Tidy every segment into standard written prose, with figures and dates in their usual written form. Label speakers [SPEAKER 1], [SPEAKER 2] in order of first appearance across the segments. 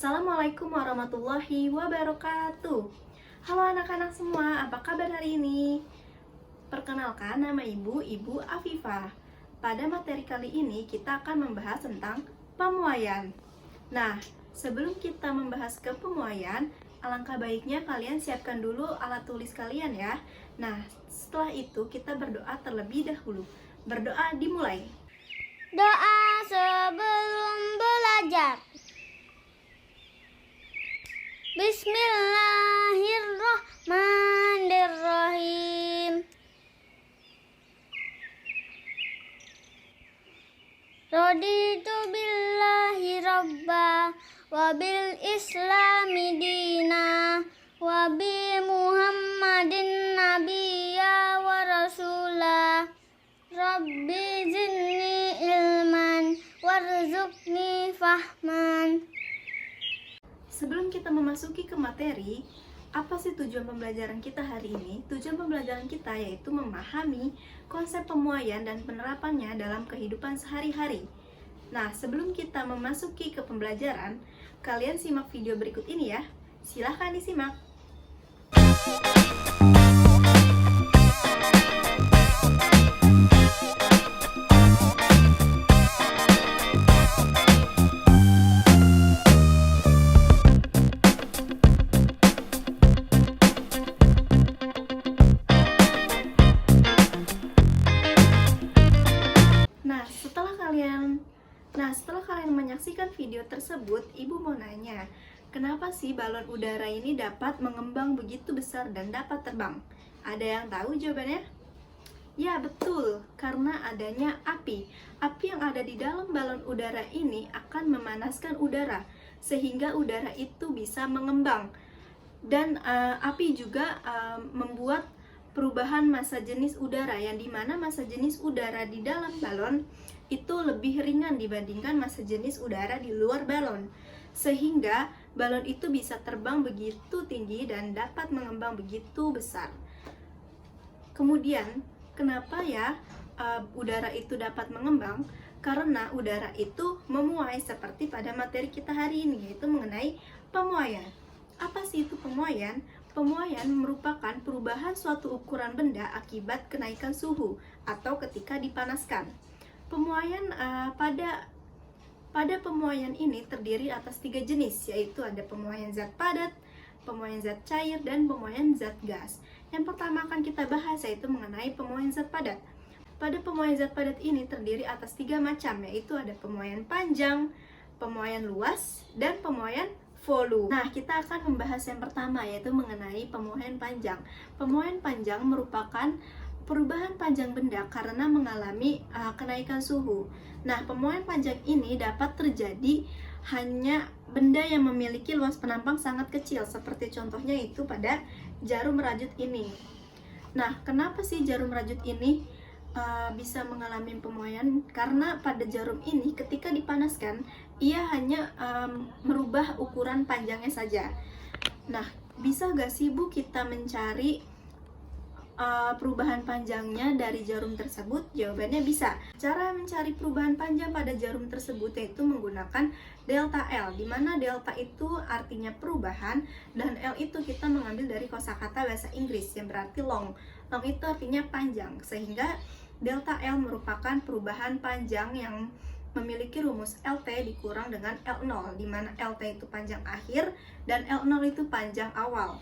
[SPEAKER 1] Assalamualaikum warahmatullahi wabarakatuh. Halo anak-anak semua, apa kabar hari ini? Perkenalkan, nama Ibu Afifah. Pada materi kali ini kita akan membahas tentang pemuaian. Nah, sebelum kita membahas ke pemuaian, alangkah baiknya kalian siapkan dulu alat tulis kalian ya. Nah, setelah itu kita berdoa terlebih dahulu. Berdoa dimulai.
[SPEAKER 2] Doa sebelum belajar. Bismillahirrahmanirrahim. Raditu billahi rabba wa bil islami dina wa bi muhammadin nabiyya wa rasulah. Rabbi zidni ilman warzuqni fahman.
[SPEAKER 1] Sebelum kita memasuki ke materi, apa sih tujuan pembelajaran kita hari ini? Tujuan pembelajaran kita yaitu memahami konsep pemuaian dan penerapannya dalam kehidupan sehari-hari. Nah, sebelum kita memasuki ke pembelajaran, kalian simak video berikut ini ya. Silahkan disimak. Setelah kalian menyaksikan video tersebut, Ibu mau nanya, kenapa sih balon udara ini dapat mengembang begitu besar dan dapat terbang? Ada yang tahu jawabannya? Ya, betul, karena adanya api. Api yang ada di dalam balon udara ini akan memanaskan udara, sehingga udara itu bisa mengembang. Dan api juga membuat perubahan massa jenis udara, yang dimana massa jenis udara di dalam balon itu lebih ringan dibandingkan massa jenis udara di luar balon, sehingga balon itu bisa terbang begitu tinggi dan dapat mengembang begitu besar. Kemudian, kenapa ya udara itu dapat mengembang? Karena udara itu memuai, seperti pada materi kita hari ini, yaitu mengenai pemuaian. Apa sih itu pemuaian? Pemuaian merupakan perubahan suatu ukuran benda akibat kenaikan suhu atau ketika dipanaskan. Pemuaian pada pemuaian ini terdiri atas 3 jenis, yaitu ada pemuaian zat padat, pemuaian zat cair, dan pemuaian zat gas. Yang pertama akan kita bahas yaitu mengenai pemuaian zat padat. Pada pemuaian zat padat ini terdiri atas 3 macam, yaitu ada pemuaian panjang, pemuaian luas, dan pemuaian volume. Nah, kita akan membahas yang pertama, yaitu mengenai pemuaian panjang. Pemuaian panjang merupakan perubahan panjang benda karena mengalami kenaikan suhu. Nah, pemuaian panjang ini dapat terjadi hanya benda yang memiliki luas penampang sangat kecil, seperti contohnya itu pada jarum rajut ini. Nah, kenapa sih jarum rajut ini bisa mengalami pemuaian? Karena pada jarum ini ketika dipanaskan, ia hanya merubah ukuran panjangnya saja. Nah, bisa gak sih Bu kita mencari perubahan panjangnya dari jarum tersebut? Jawabannya bisa. Cara mencari perubahan panjang pada jarum tersebut yaitu menggunakan delta L, di mana delta itu artinya perubahan dan L itu kita mengambil dari kosakata bahasa Inggris yang berarti long. Long itu artinya panjang, sehingga delta L merupakan perubahan panjang yang memiliki rumus LT dikurang dengan L0, di mana LT itu panjang akhir dan L0 itu panjang awal.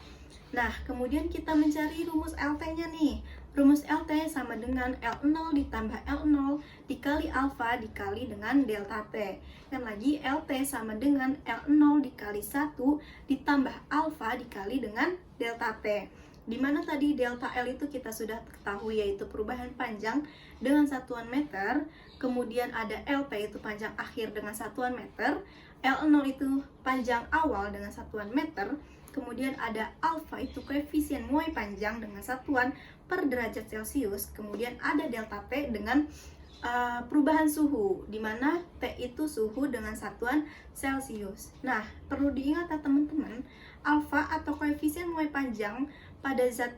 [SPEAKER 1] Nah, kemudian kita mencari rumus LT-nya nih. Rumus LT sama dengan L0 ditambah L0 dikali alfa dikali dengan delta T. Dan lagi LT sama dengan L0 dikali 1 ditambah alfa dikali dengan delta T. Dimana tadi delta L itu kita sudah ketahui yaitu perubahan panjang dengan satuan meter. Kemudian ada LT itu panjang akhir dengan satuan meter. L0 itu panjang awal dengan satuan meter. Kemudian ada alfa itu koefisien muai panjang dengan satuan per derajat Celcius. Kemudian ada delta T dengan perubahan suhu, di mana T itu suhu dengan satuan Celcius. Nah, perlu diingat ya teman-teman, alfa atau koefisien muai panjang pada zat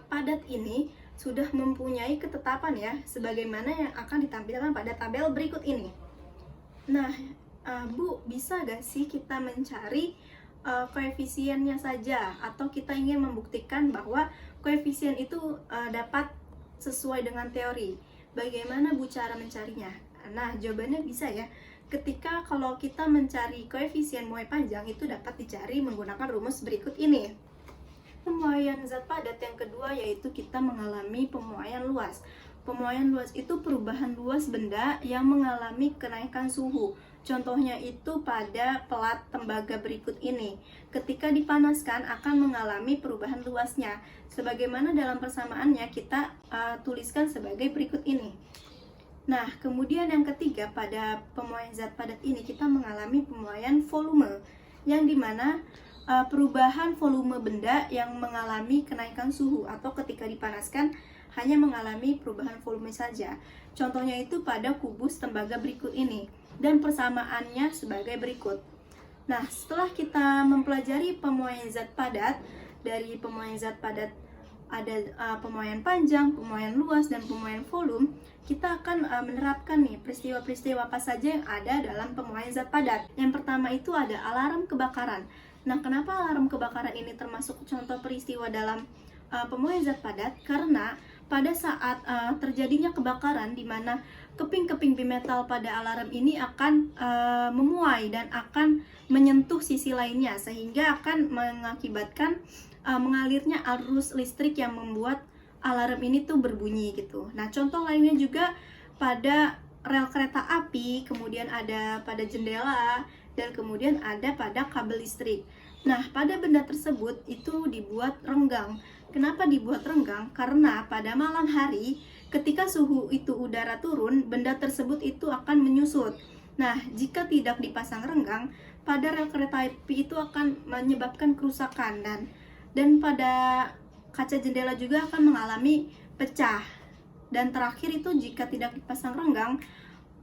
[SPEAKER 1] padat ini sudah mempunyai ketetapan ya, sebagaimana yang akan ditampilkan pada tabel berikut ini. Nah, Bu, bisa gak sih kita mencari koefisiennya saja, atau kita ingin membuktikan bahwa koefisien itu dapat sesuai dengan teori? Bagaimana Bu cara mencarinya? Nah, jawabannya bisa ya. Ketika kalau kita mencari koefisien muai panjang itu dapat dicari menggunakan rumus berikut ini. Pemuaian zat padat yang kedua yaitu kita mengalami pemuaian luas. Pemuaian luas itu perubahan luas benda yang mengalami kenaikan suhu. Contohnya itu pada pelat tembaga berikut ini. Ketika dipanaskan akan mengalami perubahan luasnya. Sebagaimana dalam persamaannya kita tuliskan sebagai berikut ini. Nah, kemudian yang ketiga pada pemuaian zat padat ini kita mengalami pemuaian volume, yang dimana perubahan volume benda yang mengalami kenaikan suhu atau ketika dipanaskan hanya mengalami perubahan volume saja. Contohnya itu pada kubus tembaga berikut ini, dan persamaannya sebagai berikut. Nah, setelah kita mempelajari pemuaian zat padat, dari pemuaian zat padat ada pemuaian panjang, pemuaian luas, dan pemuaian volume, kita akan menerapkan nih peristiwa-peristiwa apa saja yang ada dalam pemuaian zat padat. Yang pertama itu ada alarm kebakaran. Nah, kenapa alarm kebakaran ini termasuk contoh peristiwa dalam pemuaian zat padat? Karena pada saat terjadinya kebakaran di mana keping-keping bimetal pada alarm ini akan memuai dan akan menyentuh sisi lainnya, sehingga akan mengakibatkan mengalirnya arus listrik yang membuat alarm ini tuh berbunyi gitu. Nah, contoh lainnya juga pada rel kereta api, kemudian ada pada jendela, dan kemudian ada pada kabel listrik. Nah, pada benda tersebut itu dibuat renggang. Kenapa dibuat renggang? Karena pada malam hari ketika suhu itu udara turun, benda tersebut itu akan menyusut. Nah, jika tidak dipasang renggang, pada rel kereta api itu akan menyebabkan kerusakan, dan pada kaca jendela juga akan mengalami pecah. Dan terakhir itu jika tidak dipasang renggang,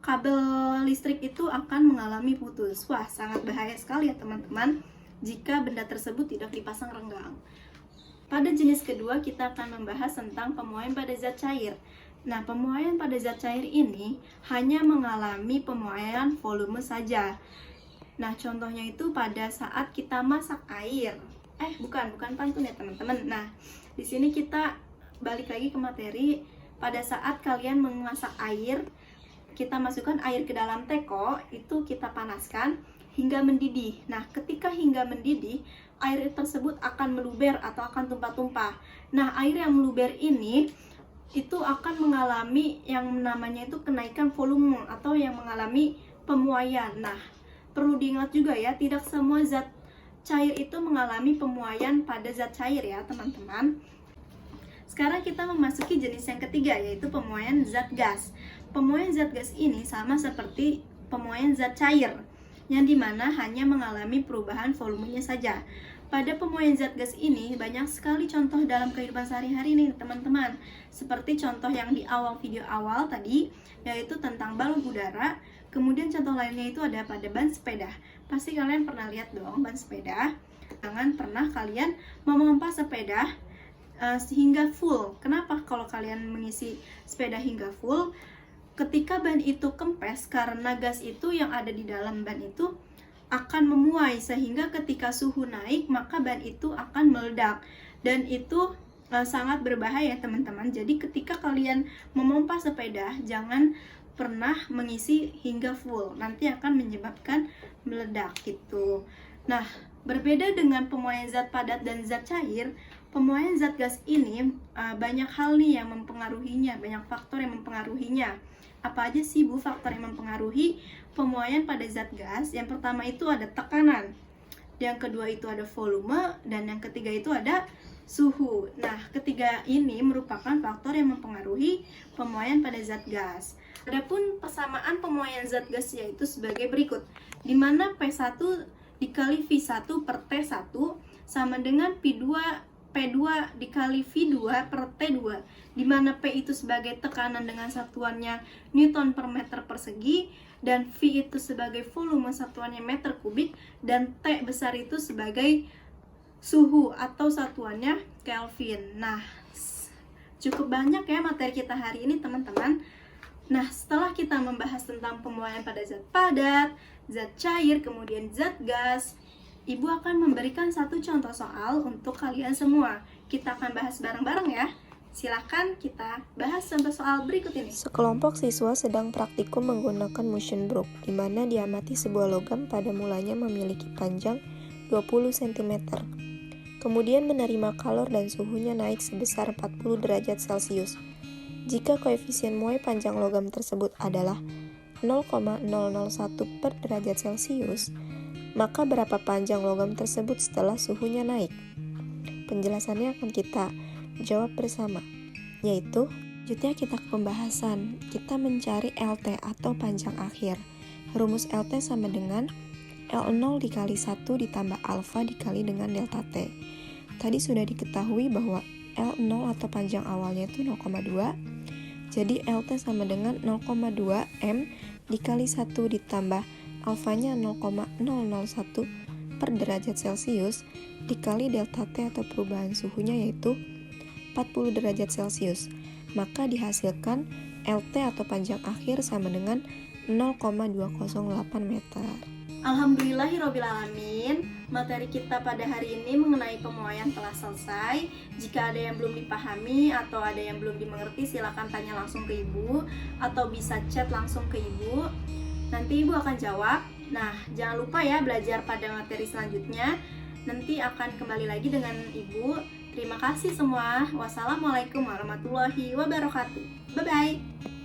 [SPEAKER 1] kabel listrik itu akan mengalami putus. Wah, sangat bahaya sekali ya teman-teman jika benda tersebut tidak dipasang renggang. Pada jenis kedua kita akan membahas tentang pemuaian pada zat cair. Nah, pemuaian pada zat cair ini hanya mengalami pemuaian volume saja. Nah, contohnya itu pada saat kita masak air. Bukan pantun ya teman-teman. Nah, di sini kita balik lagi ke materi. Pada saat kalian memasak air, kita masukkan air ke dalam teko, itu kita panaskan hingga mendidih. Nah, ketika hingga mendidih, air tersebut akan meluber atau akan tumpah-tumpah. Nah, air yang meluber ini itu akan mengalami yang namanya itu kenaikan volume atau yang mengalami pemuaian. Nah, perlu diingat juga ya, tidak semua zat cair itu mengalami pemuaian pada zat cair ya teman-teman. Sekarang kita memasuki jenis yang ketiga, yaitu pemuaian zat gas. Pemuaian zat gas ini sama seperti pemuaian zat cair, yang dimana hanya mengalami perubahan volumenya saja. Pada pemuaian zat gas ini banyak sekali contoh dalam kehidupan sehari-hari nih teman-teman. Seperti contoh yang di awal video awal tadi, yaitu tentang balon udara. Kemudian contoh lainnya itu ada pada ban sepeda. Pasti kalian pernah lihat dong ban sepeda. Jangan pernah kalian memompa sepeda hingga full. Kenapa kalau kalian mengisi sepeda hingga full? Ketika ban itu kempes, karena gas itu yang ada di dalam ban itu akan memuai, sehingga ketika suhu naik maka ban itu akan meledak, dan itu sangat berbahaya teman-teman. Jadi ketika kalian memompa sepeda, jangan pernah mengisi hingga full, nanti akan menyebabkan meledak gitu. Nah, berbeda dengan pemuaian zat padat dan zat cair, pemuaian zat gas ini banyak hal nih yang mempengaruhinya, banyak faktor yang mempengaruhinya. Apa aja sih Bu faktor yang mempengaruhi pemuaian pada zat gas? Yang pertama itu ada tekanan, yang kedua itu ada volume, dan yang ketiga itu ada suhu. Nah, ketiga ini merupakan faktor yang mempengaruhi pemuaian pada zat gas. Adapun persamaan pemuaian zat gas yaitu sebagai berikut, di mana P1 dikali V1 per T1 sama dengan P2 dikali V2 per T2, di mana P itu sebagai tekanan dengan satuannya Newton per meter persegi, dan V itu sebagai volume satuannya meter kubik, dan T besar itu sebagai suhu atau satuannya Kelvin. Nah, cukup banyak ya materi kita hari ini teman-teman. Nah, setelah kita membahas tentang pemuaian pada zat padat, zat cair, kemudian zat gas, Ibu akan memberikan satu contoh soal untuk kalian semua. Kita akan bahas bareng-bareng ya. Silakan kita bahas contoh soal berikut ini.
[SPEAKER 3] Sekelompok siswa sedang praktikum menggunakan motion brook, di mana diamati sebuah logam pada mulanya memiliki panjang 20 cm. Kemudian menerima kalor dan suhunya naik sebesar 40 derajat Celcius. Jika koefisien muai panjang logam tersebut adalah 0,001 per derajat Celcius, maka berapa panjang logam tersebut setelah suhunya naik? Penjelasannya akan kita jawab bersama, yaitu selanjutnya kita ke pembahasan. Kita mencari LT atau panjang akhir. Rumus LT sama dengan L0 dikali 1 ditambah alfa dikali dengan delta T. Tadi sudah diketahui bahwa L0 atau panjang awalnya itu 0,2. Jadi LT sama dengan 0,2 M dikali 1 ditambah alfanya 0,001 per derajat Celcius dikali delta T atau perubahan suhunya yaitu 40 derajat Celcius. Maka dihasilkan LT atau panjang akhir sama dengan 0,208 meter.
[SPEAKER 1] Alhamdulillahirrabbilalamin, materi kita pada hari ini mengenai pemuaian telah selesai. Jika ada yang belum dipahami atau ada yang belum dimengerti, silakan tanya langsung ke Ibu atau bisa chat langsung ke Ibu. Nanti Ibu akan jawab. Nah, jangan lupa ya belajar pada materi selanjutnya. Nanti akan kembali lagi dengan Ibu. Terima kasih semua. Wassalamualaikum warahmatullahi wabarakatuh. Bye-bye.